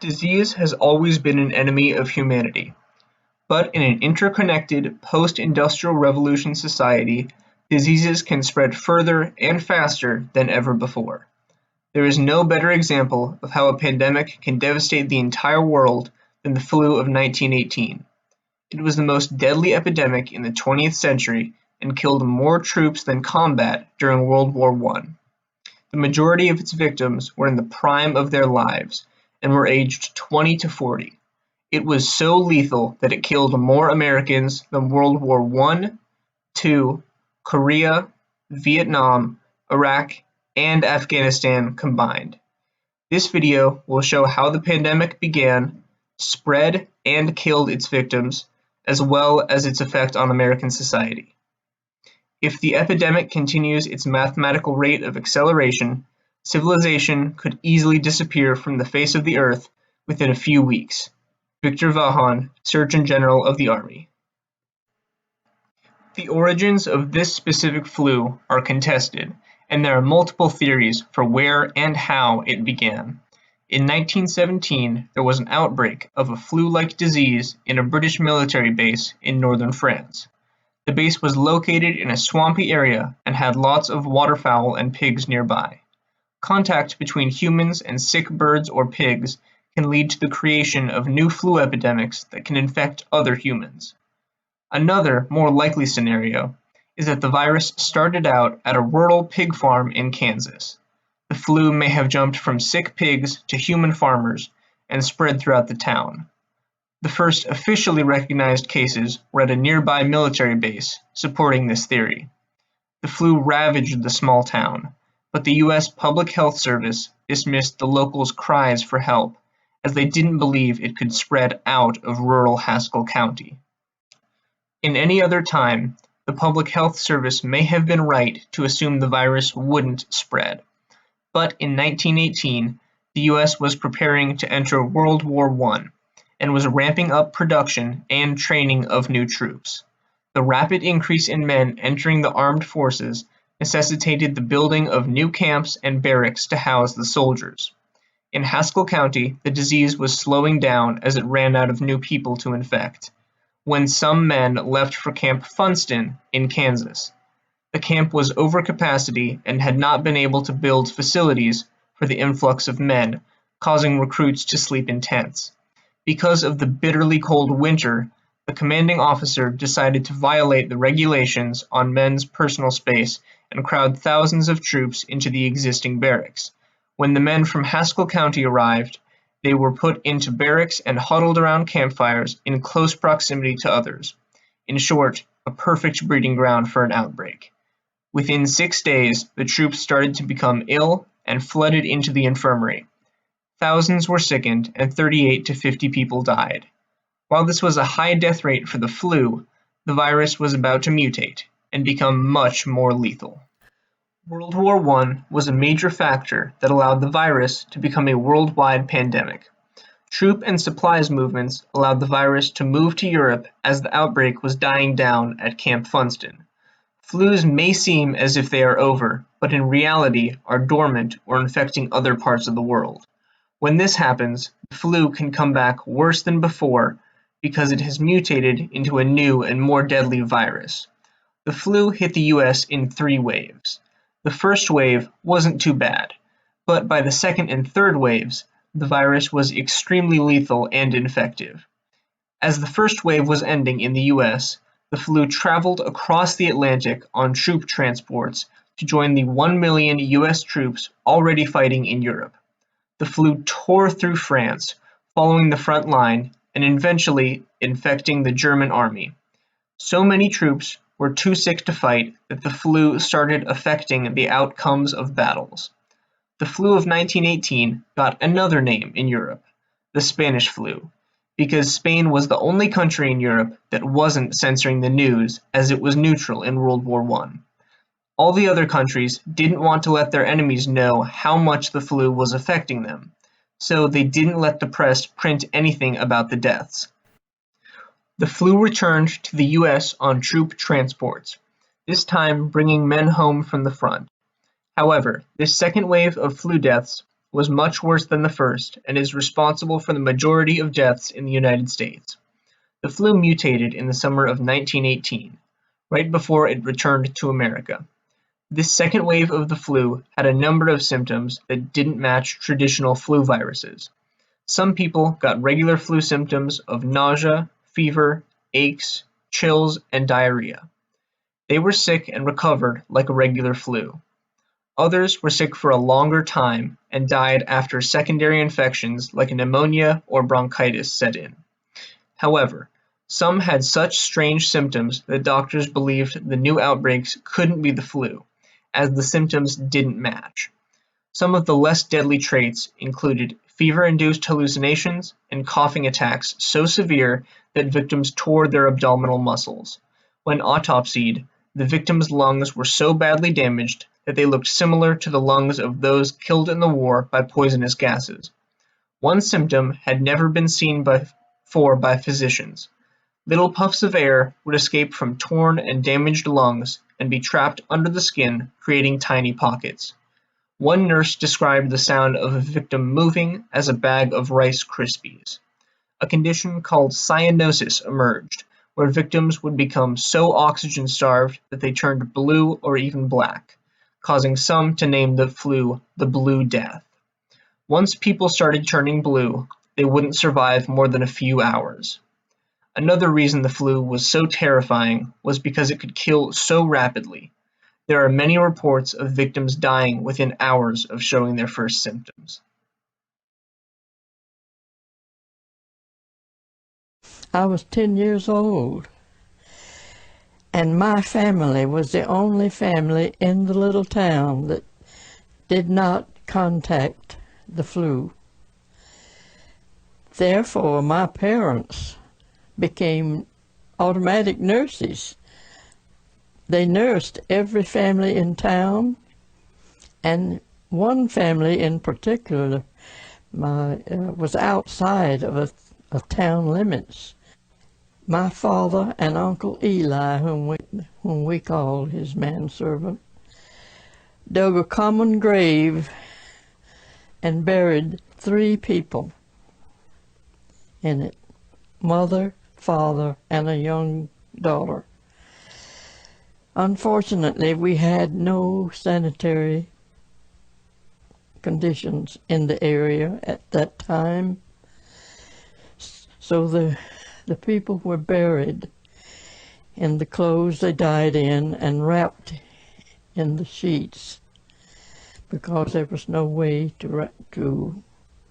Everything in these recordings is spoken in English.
Disease has always been an enemy of humanity, but in an interconnected post-industrial revolution society, diseases can spread further and faster than ever before. There is no better example of how a pandemic can devastate the entire world than the flu of 1918. It was the most deadly epidemic in the 20th century and killed more troops than combat during World War I. The majority of its victims were in the prime of their lives and were aged 20 to 40. It was so lethal that it killed more Americans than World War I, II, Korea, Vietnam, Iraq, and Afghanistan combined. This video will show how the pandemic began, spread, and killed its victims, as well as its effect on American society. If the epidemic continues its mathematical rate of acceleration, civilization could easily disappear from the face of the earth within a few weeks. Victor Vaughan, Surgeon General of the Army. The origins of this specific flu are contested, and there are multiple theories for where and how it began. In 1917, there was an outbreak of a flu-like disease in a British military base in northern France. The base was located in a swampy area and had lots of waterfowl and pigs nearby. Contact between humans and sick birds or pigs can lead to the creation of new flu epidemics that can infect other humans. Another, more likely scenario is that the virus started out at a rural pig farm in Kansas. The flu may have jumped from sick pigs to human farmers and spread throughout the town. The first officially recognized cases were at a nearby military base, supporting this theory. The flu ravaged the small town, but the U.S. Public Health Service dismissed the locals' cries for help, as they didn't believe it could spread out of rural Haskell County. In any other time, the Public Health Service may have been right to assume the virus wouldn't spread. But in 1918, the U.S. was preparing to enter World War I and was ramping up production and training of new troops. The rapid increase in men entering the armed forces necessitated the building of new camps and barracks to house the soldiers. In Haskell County, the disease was slowing down as it ran out of new people to infect, when some men left for Camp Funston in Kansas. The camp was over capacity and had not been able to build facilities for the influx of men, causing recruits to sleep in tents. Because of the bitterly cold winter, the commanding officer decided to violate the regulations on men's personal space and crowd thousands of troops into the existing barracks. When the men from Haskell County arrived, they were put into barracks and huddled around campfires in close proximity to others. In short, a perfect breeding ground for an outbreak. Within 6 days, the troops started to become ill and flooded into the infirmary. Thousands were sickened and 38 to 50 people died. While this was a high death rate for the flu, the virus was about to mutate and become much more lethal. World War I was a major factor that allowed the virus to become a worldwide pandemic. Troop and supplies movements allowed the virus to move to Europe as the outbreak was dying down at Camp Funston. Flus may seem as if they are over, but in reality are dormant or infecting other parts of the world. When this happens, the flu can come back worse than before because it has mutated into a new and more deadly virus. The flu hit the US in 3 waves. The first wave wasn't too bad, but by the second and third waves, the virus was extremely lethal and infective. As the first wave was ending in the US, the flu traveled across the Atlantic on troop transports to join the 1 million US troops already fighting in Europe. The flu tore through France, following the front line and eventually infecting the German army. So many troops were too sick to fight that the flu started affecting the outcomes of battles. The flu of 1918 got another name in Europe, the Spanish flu, because Spain was the only country in Europe that wasn't censoring the news as it was neutral in World War I. All the other countries didn't want to let their enemies know how much the flu was affecting them, so they didn't let the press print anything about the deaths. The flu returned to the US on troop transports, this time bringing men home from the front. However, this second wave of flu deaths was much worse than the first and is responsible for the majority of deaths in the United States. The flu mutated in the summer of 1918, right before it returned to America. This second wave of the flu had a number of symptoms that didn't match traditional flu viruses. Some people got regular flu symptoms of nausea, fever, aches, chills, and diarrhea. They were sick and recovered like a regular flu. Others were sick for a longer time and died after secondary infections like pneumonia or bronchitis set in. However, some had such strange symptoms that doctors believed the new outbreaks couldn't be the flu, as the symptoms didn't match. Some of the less deadly traits included fever-induced hallucinations and coughing attacks so severe that victims tore their abdominal muscles. When autopsied, the victims' lungs were so badly damaged that they looked similar to the lungs of those killed in the war by poisonous gases. One symptom had never been seen before by physicians. Little puffs of air would escape from torn and damaged lungs and be trapped under the skin, creating tiny pockets. One nurse described the sound of a victim moving as a bag of Rice Krispies. A condition called cyanosis emerged, where victims would become so oxygen-starved that they turned blue or even black, causing some to name the flu the Blue Death. Once people started turning blue, they wouldn't survive more than a few hours. Another reason the flu was so terrifying was because it could kill so rapidly. There are many reports of victims dying within hours of showing their first symptoms. I was 10 years old, and my family was the only family in the little town that did not contact the flu. Therefore, my parents became automatic nurses. They nursed every family in town, and one family in particular was outside of town limits. My father and Uncle Eli, whom we called his manservant, dug a common grave and buried 3 people in it: mother, father, and a young daughter. Unfortunately, we had no sanitary conditions in the area at that time, so the people were buried in the clothes they died in and wrapped in the sheets, because there was no way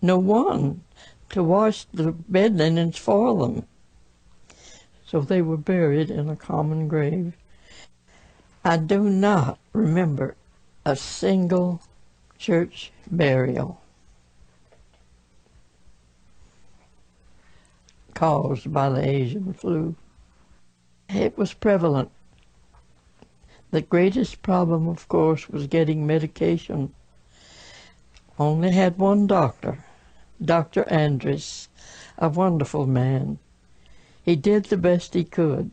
no one to wash the bed linens for them. So they were buried in a common grave. I do not remember a single church burial caused by the Asian flu. It was prevalent. The greatest problem, of course, was getting medication. Only had one doctor, Dr. Andres, a wonderful man. He did the best he could.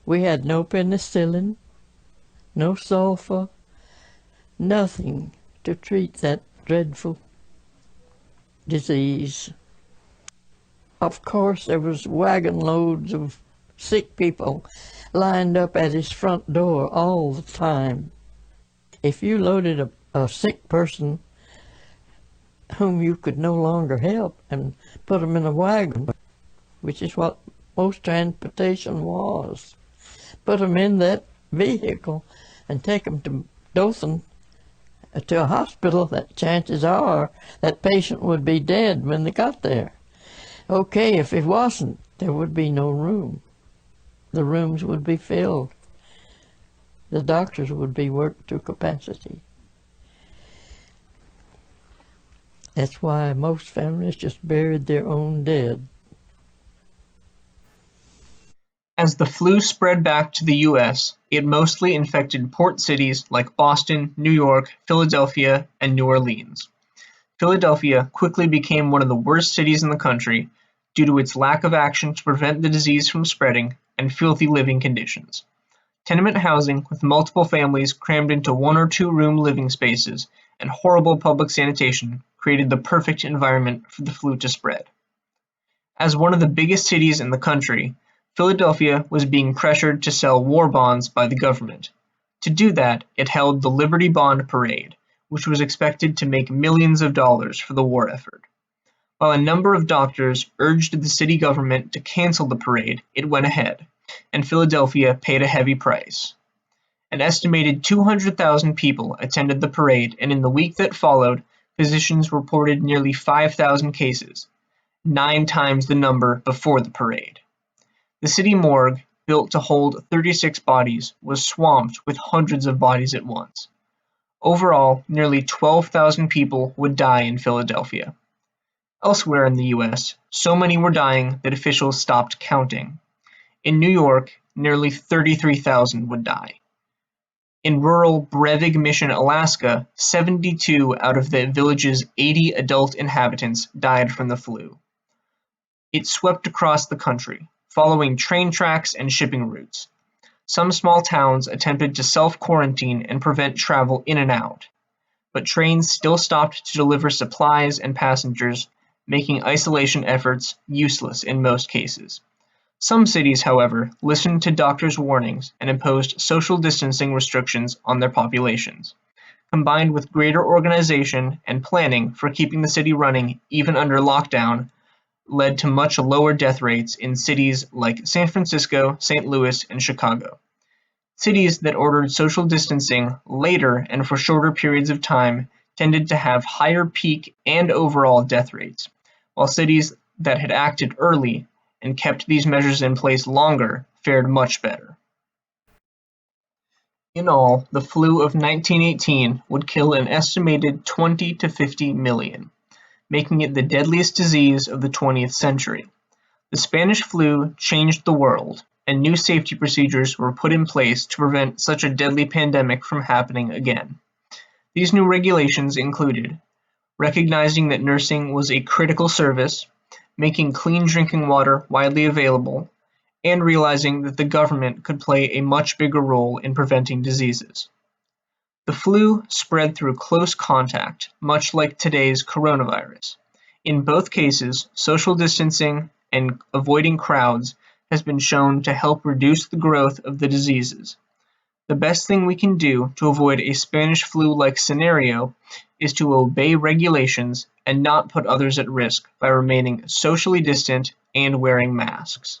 We had no penicillin, no sulfur, nothing to treat that dreadful disease. Of course, there was wagon loads of sick people lined up at his front door all the time. If you loaded a sick person whom you could no longer help and put them in a wagon, which is what most transportation was, put them in that vehicle and take them to Dothan, to a hospital, that chances are that patient would be dead when they got there. Okay, if it wasn't, there would be no room. The rooms would be filled. The doctors would be worked to capacity. That's why most families just buried their own dead. As the flu spread back to the U.S., it mostly infected port cities like Boston, New York, Philadelphia, and New Orleans. Philadelphia quickly became one of the worst cities in the country due to its lack of action to prevent the disease from spreading and filthy living conditions. Tenement housing with multiple families crammed into 1 or 2 room living spaces and horrible public sanitation created the perfect environment for the flu to spread. As one of the biggest cities in the country, Philadelphia was being pressured to sell war bonds by the government. To do that, it held the Liberty Bond Parade, which was expected to make millions of dollars for the war effort. While a number of doctors urged the city government to cancel the parade, it went ahead, and Philadelphia paid a heavy price. An estimated 200,000 people attended the parade, and in the week that followed, physicians reported nearly 5,000 cases, 9 times the number before the parade. The city morgue, built to hold 36 bodies, was swamped with hundreds of bodies at once. Overall, nearly 12,000 people would die in Philadelphia. Elsewhere in the US, so many were dying that officials stopped counting. In New York, nearly 33,000 would die. In rural Brevig Mission, Alaska, 72 out of the village's 80 adult inhabitants died from the flu. It swept across the country, following train tracks and shipping routes. Some small towns attempted to self-quarantine and prevent travel in and out, but trains still stopped to deliver supplies and passengers, making isolation efforts useless in most cases. Some cities, however, listened to doctors' warnings and imposed social distancing restrictions on their populations. Combined with greater organization and planning for keeping the city running even under lockdown, led to much lower death rates in cities like San Francisco, St. Louis, and Chicago. Cities that ordered social distancing later and for shorter periods of time tended to have higher peak and overall death rates, while cities that had acted early and kept these measures in place longer fared much better. In all, the flu of 1918 would kill an estimated 20 to 50 million, making it the deadliest disease of the 20th century. The Spanish flu changed the world, and new safety procedures were put in place to prevent such a deadly pandemic from happening again. These new regulations included recognizing that nursing was a critical service, making clean drinking water widely available, and realizing that the government could play a much bigger role in preventing diseases. The flu spread through close contact, much like today's coronavirus. In both cases, social distancing and avoiding crowds has been shown to help reduce the growth of the diseases. The best thing we can do to avoid a Spanish flu-like scenario is to obey regulations and not put others at risk by remaining socially distant and wearing masks.